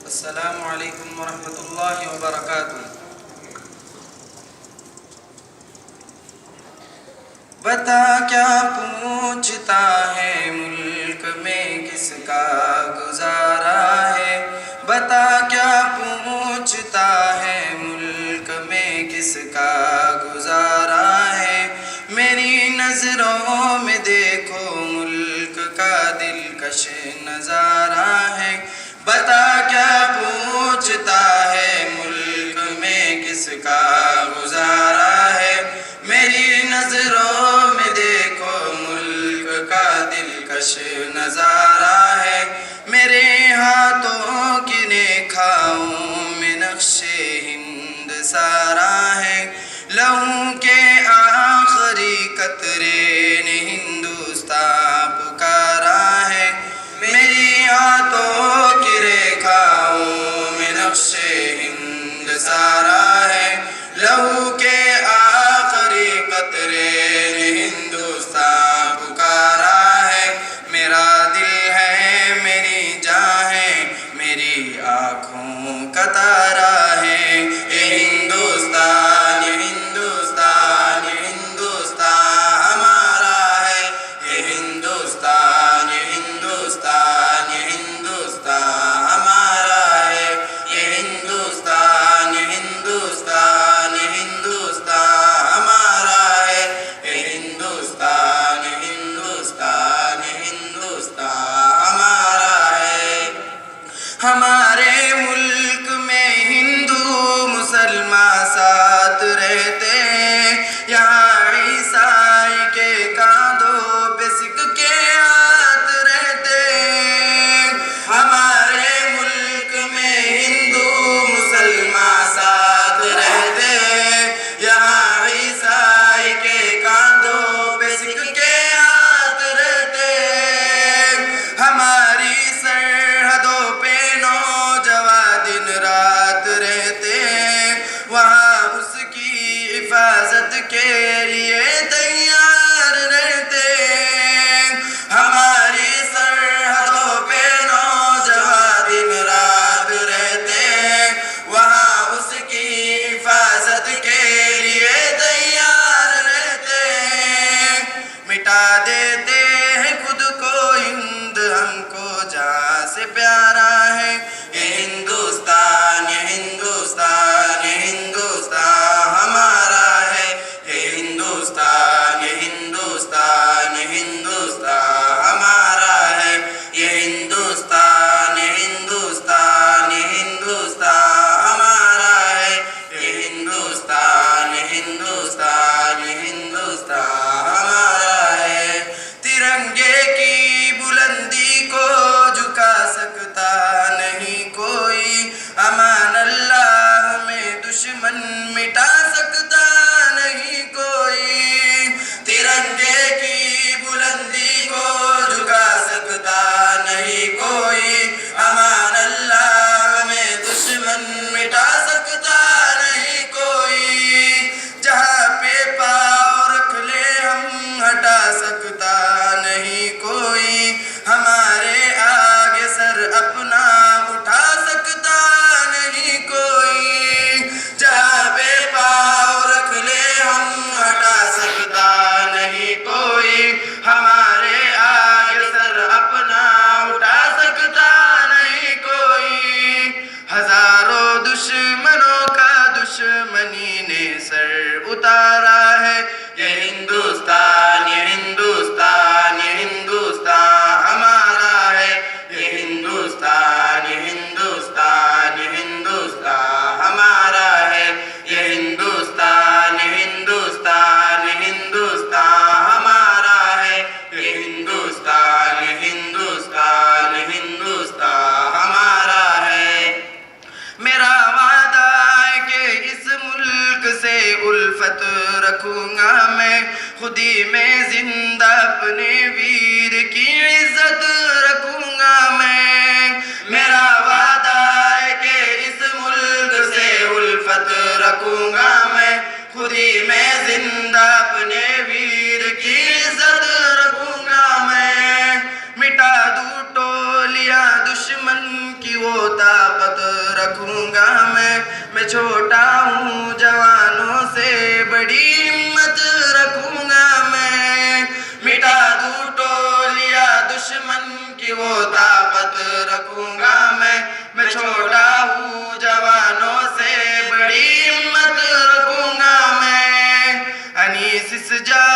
السلام علیکم ورحمۃ اللہ وبرکاتہ۔ بتا کیا پوچھتا ہے ملک میں کس کا گزارا ہے، بتا کیا پوچھتا ہے ملک میں کس کا گزارا ہے، میری نظروں میں دیکھو ملک کا دلکش نظارہ ہے، بتا کیا پوچھتا ہے ملک میں کس کا گزارا ہے، میری نظروں میں دیکھو ملک کا دلکش نظارہ ہے، میرے ہاتھوں کی نیکھاؤں میں نقش ہند سارا ہے، لہو کے آخری قطرے نے ہندوستان پکارا ہے، میری ہاتھوں کی ریکھاؤں میں نقش ہند سارا ہے، لہو کے آخری قطرے نے ہندوستان پکارا ہے، میرا دل ہے میری جان ہے میری آنکھوں کا تارا ہے، یہ ہندوستان یہ ہندوستان یہ ہندوستان ہمارا ہے، یہ ہندوستان یہ ہندوستان یہ ہندوستان ہمارا ہے، یہ ہندوستان یہ ہندوستان یہ ہندوستان ہمارا ہے، یہ ہندوستان یہ ہندوستان یہ ہندوستان ہمارا ہے۔ ہمارے ملک میں ہندو مسلمان ساتھ رہتے ہیں، یہاں عیسائی کے کاندھوں پہ سکھ کے ہاتھ رہتے ہیں، ہمارے ملک میں ہندو مسلمان ساتھ رہتے ہیں، یہاں عیسائی کے کاندھوں پہ سکھ کے ہاتھ رہتے ہیں، ہماری سرحدوں پہ نوجوان دن رات رہتے ہیں، وہاں اس کی حفاظت کے لیے تیار رہتے ہیں، ہماری سرحدوں پہ نوجوان دن رات رہتے ہیں، وہاں اس کی حفاظت کے لیے تیار رہتے ہیں، مٹا دیتے ہیں خود کو ہند ہم کو جہاں سے پیارا ہے، یہ ہندوستان یہ ہندوستان یہ ہندوستان ہمارا ہے، یہ ہندوستان یہ ہندوستان یہ ہندوستان ہمارا ہے، یہ ہندوستان یہ ہندوستان یہ ہندوستان ہمارا ہے، یہ ہندوستان یہ ہندوستان یہ ہندوستان ہمارا ہے، ترنگے کی بلندی کو جھکا سکتا نہیں کوئی، امان اللہ میں دشمن مٹا سکتا نہیں کوئی، ترنگے کی بلندی کو جھکا سکتا نہیں کوئی، امان اللہ میں دشمن مٹا سکتا نہیں کوئی، جہاں پہ پاؤں رکھ لے ہم ہٹا سکتا نہیں کوئی، ہمارے آگے سر اپنا اٹھا سکتا نہیں کوئی، جہاں پہ پاؤں رکھ لے ہم ہٹا سکتا نہیں کوئی، ہمارے آگے سر اپنا اٹھا سکتا نہیں کوئی، ہزاروں دشمنوں کا دشمنی نے سر اتارا ہے، یہ ہندوستان یہ ہندوستان یہ ہندوستان ہمارا ہے، یہ ہندوستان یہ ہندوستان یہ ہندوستان ہمارا ہے، یہ ہندوستان یہ ہندوستان یہ ہندوستان ہمارا ہے، یہ ہندوستان یہ ہندوستان یہ ہندوستان ہمارا ہے، میرا وعدہ ہے کہ اس ملک سے الفت رکھوں گا میں، خودی میں زندہ اپنے ویر کی عزت رکھوں گا میں، میرا وعدہ ہے کہ اس ملک سے الفت رکھوں گا میں، خودی میں زندہ اپنے ویر کی عزت رکھوں گا میں، مٹا دوں ٹولیاں دشمن کی وہ طاقت رکھوں گا میں چھوٹا ہوں جوانوں سے بڑی ہمت رکھوں گا میں مٹا دوں ٹولیا دشمن کی وہ طاقت رکھوں گا میں چھوٹا ہوں جوانوں سے بڑی ہمت رکھوں گا میں انیس اس جا